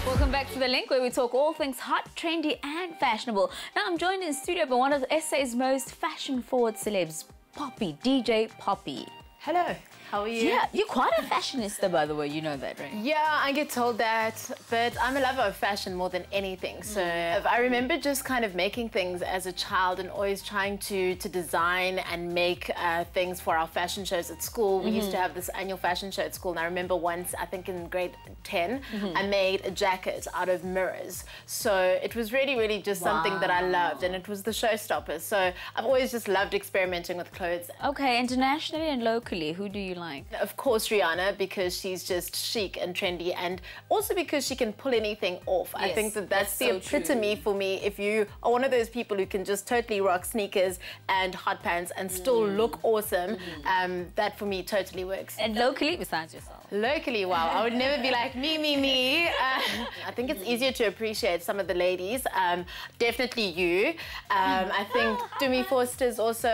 Welcome back to The Link, where we talk all things hot, trendy and fashionable. Now I'm joined in studio by one of SA's most fashion-forward celebs, Poppy, DJ Poppy. Hello, how are you? Yeah, you're quite a fashionista, by the way, you know that, right? Yeah, I get told that, but I'm a lover of fashion more than anything. So I remember just kind of making things as a child and always trying to design and make things for our fashion shows at school. We used to have this annual fashion show at school, and I remember once, I think in grade 10, I made a jacket out of mirrors. So it was really, really just something that I loved, and it was the showstopper. So I've always just loved experimenting with clothes. Okay, internationally and locally, who do you like? Of course, Rihanna, because she's just chic and trendy, and also because she can pull anything off. Yes, I think that's the epitome for me. If you are one of those people who can just totally rock sneakers and hot pants and still look awesome, that for me totally works. And locally, besides yourself? Locally, wow, I would never be like me. I think it's easier to appreciate some of the ladies. Definitely you. I think Dumi Forster's also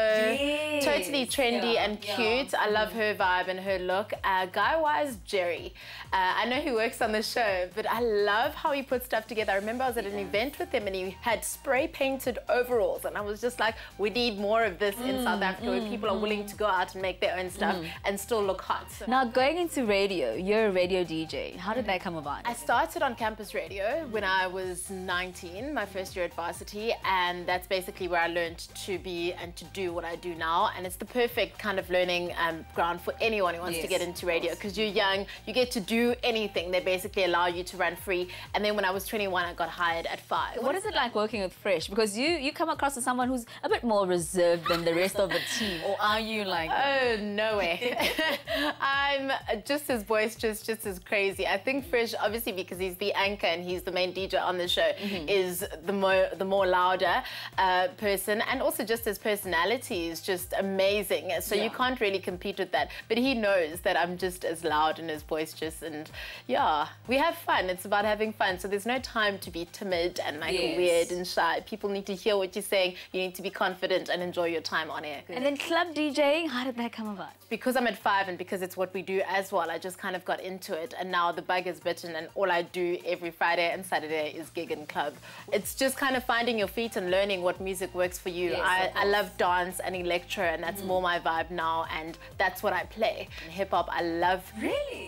totally trendy and cute. I love her vibe and her look. Guy-wise, Jerry. I know he works on the show, but I love how he puts stuff together. I remember I was at an event with him and he had spray-painted overalls, and I was just like, we need more of this in South Africa, where people are willing to go out and make their own stuff and still look hot. So now, going into radio, you're a radio DJ. How did that come about? I started on campus radio when I was 19, my first year at varsity, and that's basically where I learned to be and to do what I do now. And it's the perfect kind of learning ground for anyone who wants to get into radio, because you're young, you get to do anything. They basically allow you to run free. And then when I was 21, I got hired at 5. What is it like working with Fresh? Because you come across as someone who's a bit more reserved than the rest of the team. Or are you like that? Oh, no way. I'm just as boisterous, just as crazy. I think Fresh, obviously because he's the anchor and he's the main DJ on the show, is the more louder person, and also just his personality is just amazing. So you can't really compete with that. But he knows that I'm just as loud and as boisterous, and yeah, we have fun. It's about having fun. So there's no time to be timid and like weird and shy. People need to hear what you're saying. You need to be confident and enjoy your time on air. And then club DJing, how did that come about? Because I'm at 5 and because it's what we do as well, I just kind of got into it, and now the bug is bitten, and all I do every Friday and Saturday is gig and club. It's just kind of finding your feet and learning what music works for you. I love dance and electro, and that's more my vibe now, and that's what I play. Hip-hop, I love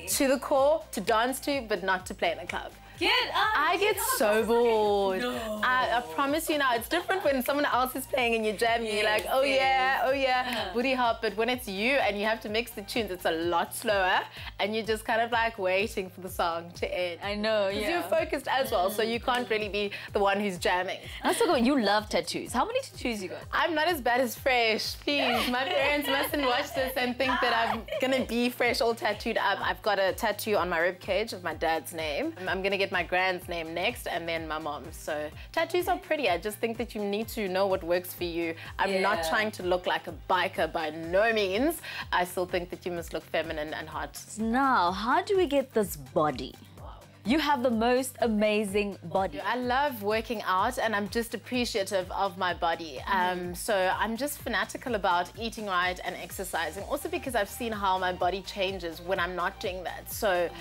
to the core, to dance to, but not to play in a club. I get so bored. No. I promise you now, it's different when someone else is playing and you're jamming. You're like, oh yeah, booty hop. But when it's you and you have to mix the tunes, it's a lot slower, and you're just kind of like waiting for the song to end. I know, because you're focused as well, so you can't really be the one who's jamming. Let's talk about, you love tattoos. How many tattoos you got? I'm not as bad as Fresh, please. My parents mustn't watch this and think that I'm gonna be Fresh all tattooed up. I've got a tattoo on my ribcage of my dad's name. I'm gonna get my grand's name next, and then my mom's. So tattoos are pretty. I just think that you need to know what works for you. I'm not trying to look like a biker by no means. I still think that you must look feminine and hot. Now, how do we get this body? You have the most amazing body. I love working out, and I'm just appreciative of my body. So I'm just fanatical about eating right and exercising. Also because I've seen how my body changes when I'm not doing that. So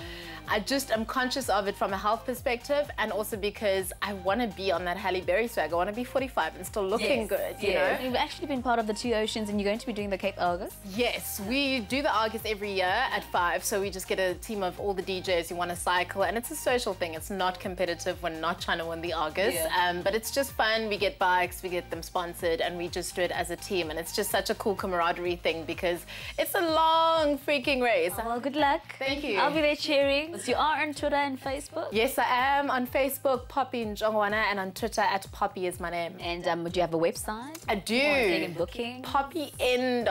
I'm conscious of it from a health perspective, and also because I want to be on that Halle Berry swag. I want to be 45 and still looking good, you know? You've actually been part of the 2 Oceans, and you're going to be doing the Cape Argus? Yes, we do the Argus every year at 5, so we just get a team of all the DJs who want to cycle, and it's a social thing. It's not competitive. We're not trying to win the Argus, but it's just fun. We get bikes, we get them sponsored, and we just do it as a team, and it's just such a cool camaraderie thing because it's a long freaking race. Oh, well, good luck. Thank you. I'll be there cheering. You are on Twitter and Facebook? Yes, I am on Facebook, Poppy Ntshongwana, and on Twitter at Poppy is my name. And do you have a website? I do. Or booking? poppyn.co.za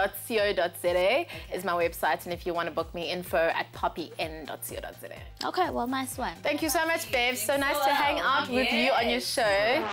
is my website, and if you want to book me, info at poppyn.co.za. Okay, well, nice one. Thank you so much, babe. So nice to hang out with you on your show.